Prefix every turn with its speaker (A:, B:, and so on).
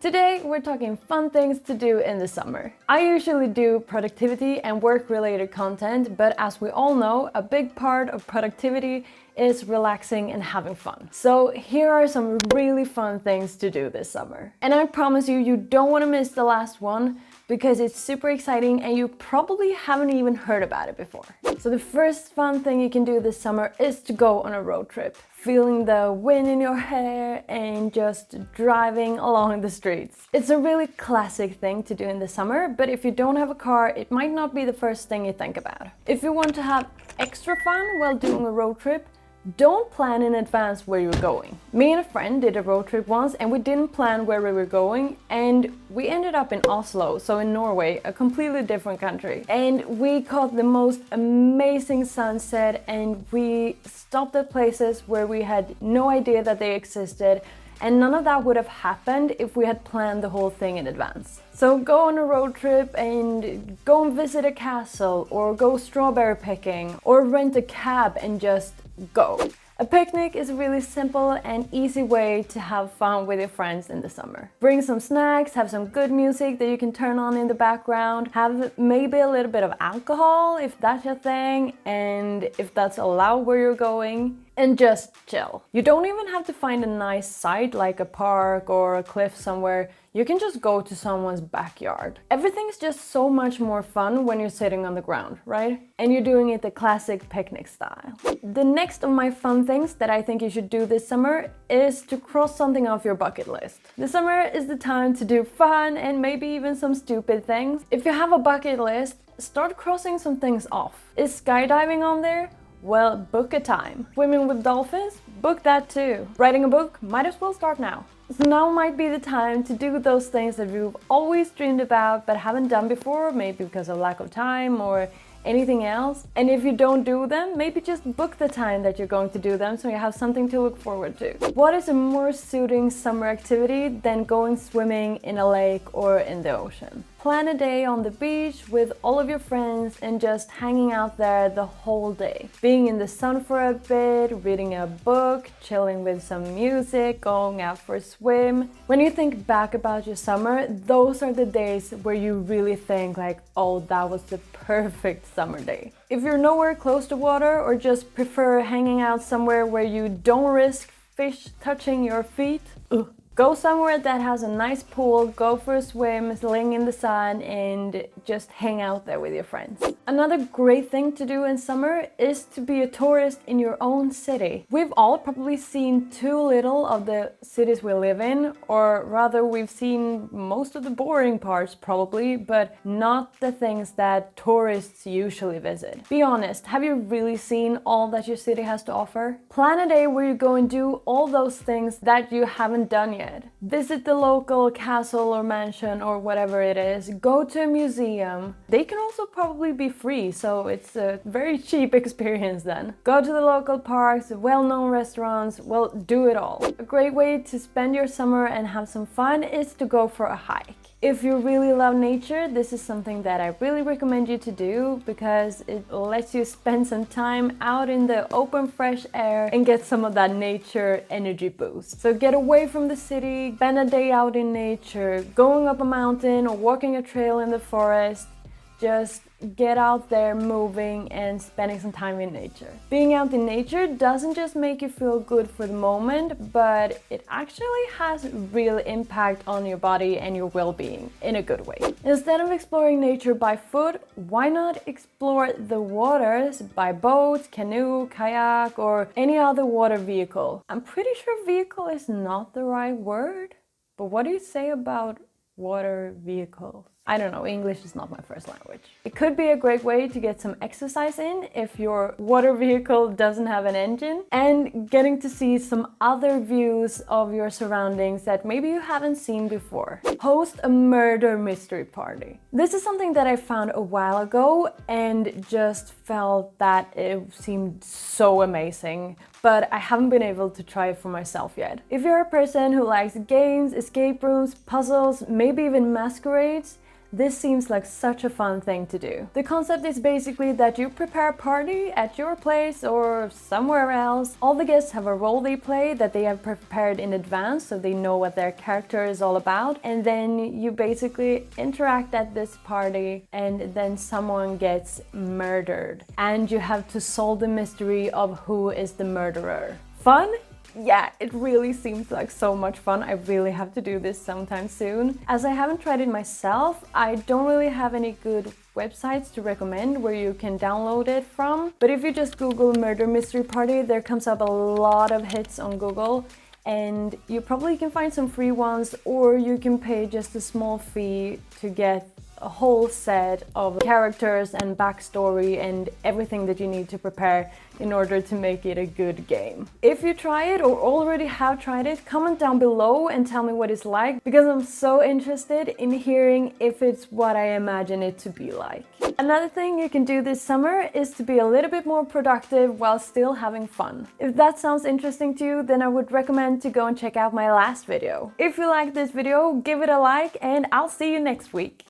A: Today we're talking fun things to do in the summer. I usually do productivity and work-related content, but as we all know, a big part of productivity is relaxing and having fun. So here are some really fun things to do this summer. And I promise you, you don't want to miss the last one because it's super exciting and you probably haven't even heard about it before. So the first fun thing you can do this summer is to go on a road trip. Feeling the wind in your hair and just driving along the streets. It's a really classic thing to do in the summer, but if you don't have a car, it might not be the first thing you think about. If you want to have extra fun while doing a road trip, don't plan in advance where you're going. Me and a friend did a road trip once and we didn't plan where we were going and we ended up in Oslo, so in Norway, a completely different country. And we caught the most amazing sunset and we stopped at places where we had no idea that they existed, and none of that would have happened if we had planned the whole thing in advance. So go on a road trip and go and visit a castle or go strawberry picking or rent a cab and just go. A picnic is a really simple and easy way to have fun with your friends in the summer. Bring some snacks, have some good music that you can turn on in the background, have maybe a little bit of alcohol if that's your thing and if that's allowed where you're going, and just chill. You don't even have to find a nice site like a park or a cliff somewhere. You can just go to someone's backyard. Everything's just so much more fun when you're sitting on the ground, right? And you're doing it the classic picnic style. The next of my fun things that I think you should do this summer is to cross something off your bucket list. The summer is the time to do fun and maybe even some stupid things. If you have a bucket list, start crossing some things off. Is skydiving on there? Well, book a time. Swimming with dolphins? Book that too. Writing a book? Might as well start now. So now might be the time to do those things that you've always dreamed about but haven't done before, maybe because of lack of time or anything else. And if you don't do them, maybe just book the time that you're going to do them so you have something to look forward to. What is a more suiting summer activity than going swimming in a lake or in the ocean? Plan a day on the beach with all of your friends and just hanging out there the whole day. Being in the sun for a bit, reading a book, chilling with some music, going out for a swim. When you think back about your summer, those are the days where you really think like, oh, that was the perfect summer day. If you're nowhere close to water or just prefer hanging out somewhere where you don't risk fish touching your feet, go somewhere that has a nice pool, go for a swim, laying in the sun and just hang out there with your friends. Another great thing to do in summer is to be a tourist in your own city. We've all probably seen too little of the cities we live in, or rather we've seen most of the boring parts probably, but not the things that tourists usually visit. Be honest, have you really seen all that your city has to offer? Plan a day where you go and do all those things that you haven't done yet. Visit the local castle or mansion or whatever it is. Go to a museum. They can also probably be free, so it's a very cheap experience then. Go to the local parks, well-known restaurants, well, do it all. A great way to spend your summer and have some fun is to go for a hike. If you really love nature, this is something that I really recommend you to do because it lets you spend some time out in the open fresh air and get some of that nature energy boost. So get away from the city, spend a day out in nature, going up a mountain or walking a trail in the forest. Just get out there moving and spending some time in nature. Being out in nature doesn't just make you feel good for the moment, but it actually has real impact on your body and your well-being in a good way. Instead of exploring nature by foot, why not explore the waters by boat, canoe, kayak, or any other water vehicle? I'm pretty sure vehicle is not the right word, but what do you say about water vehicles? I don't know, English is not my first language. It could be a great way to get some exercise in if your water vehicle doesn't have an engine, and getting to see some other views of your surroundings that maybe you haven't seen before. Host a murder mystery party. This is something that I found a while ago and just felt that it seemed so amazing, but I haven't been able to try it for myself yet. If you're a person who likes games, escape rooms, puzzles, maybe even masquerades, this seems like such a fun thing to do. The concept is basically that you prepare a party at your place or somewhere else. All the guests have a role they play that they have prepared in advance so they know what their character is all about, and then you basically interact at this party and then someone gets murdered and you have to solve the mystery of who is the murderer. Fun? Yeah, it really seems like so much fun. I really have to do this sometime soon. As I haven't tried it myself, I don't really have any good websites to recommend where you can download it from. But if you just Google murder mystery party, there comes up a lot of hits on Google, and you probably can find some free ones, or you can pay just a small fee to get a whole set of characters and backstory and everything that you need to prepare in order to make it a good game. If you try it or already have tried it, comment down below and tell me what it's like, because I'm so interested in hearing if it's what I imagine it to be like. Another thing you can do this summer is to be a little bit more productive while still having fun. If that sounds interesting to you, then I would recommend to go and check out my last video. If you liked this video, give it a like and I'll see you next week.